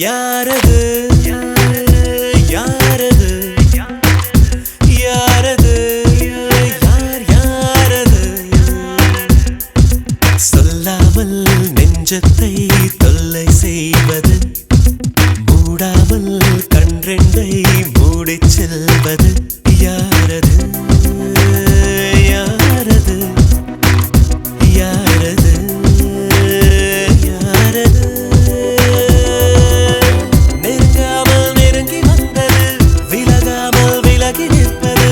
யாரது யாரது யாரது யார் யாரது சொல்லாமல் நெஞ்சத்தை தொல்லை செய்வது மூடாமல் கண்ரெண்டை மூடிச் செல்வது யாரது யாரது யாரது யாரது நெருங்காமல் நெருங்கி வந்தது விலகாமல் விலகி நிற்பது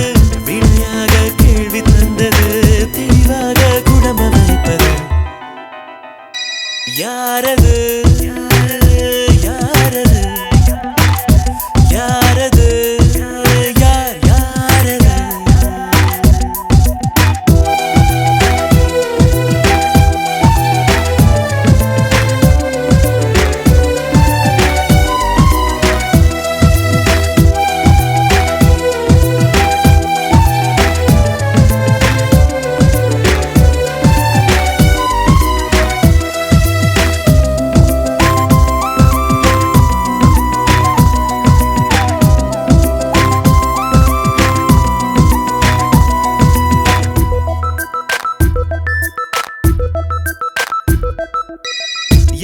விடையாக கேள்வி தந்தது தெளிவாக குணம வைப்பது யாரது யாரது யாரது யார் யாரது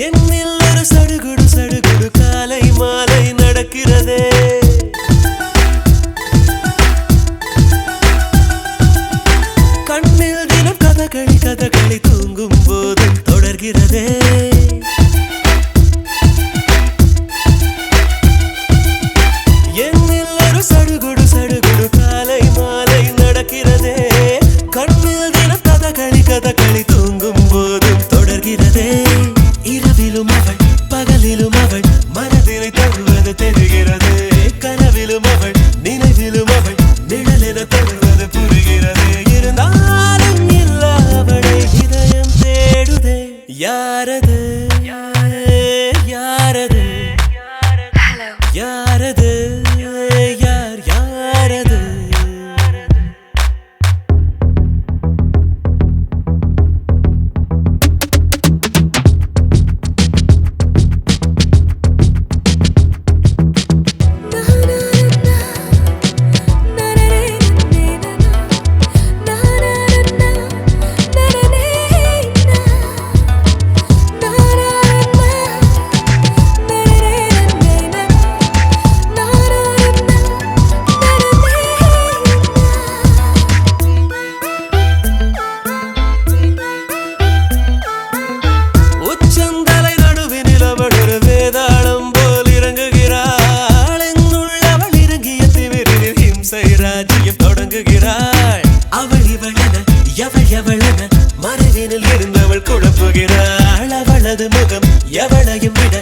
என்னில் ஒரு சடுகுடு சடுகுடு காலை மாலை நடக்கிறதே கண்ணில் தினம் கதகளி கதகளி தூங்கும் போதும் தொடர்கிறதே என்னில் ஒரு சடுகுடு சடுகுடு காலை மாலை நடக்கிறதே கண்ணில் தினம் கதகளி கதகளி தூங்கும் போதும் தொடர்கிறதே இரவிலும் அவள் பகலிலும் அவள் மனதினை தருவது தெரிகிறது கனவிலும் அவள் நினைவிலும் அவள் நிழலென தருவது புரிகிறது இருந்தாலும் இல்ல அவளை இதயம் தேடுதே யாரது யாரது யாரது யார் யாரது உச்சந்தலை நடுவினில் அவள் ஒரு வேதாளம் போல் இறங்குகிறாள் என்னுள் அவள் இறங்கிய திமிரில் ஹிம்சை ராஜ்யம் தொடங்குகிறாள் அவள் இவளென எவள் எவளென மறைவினில் இருந்தவள் குழப்புகிறாள் அவளது முகம் எவளையும் விட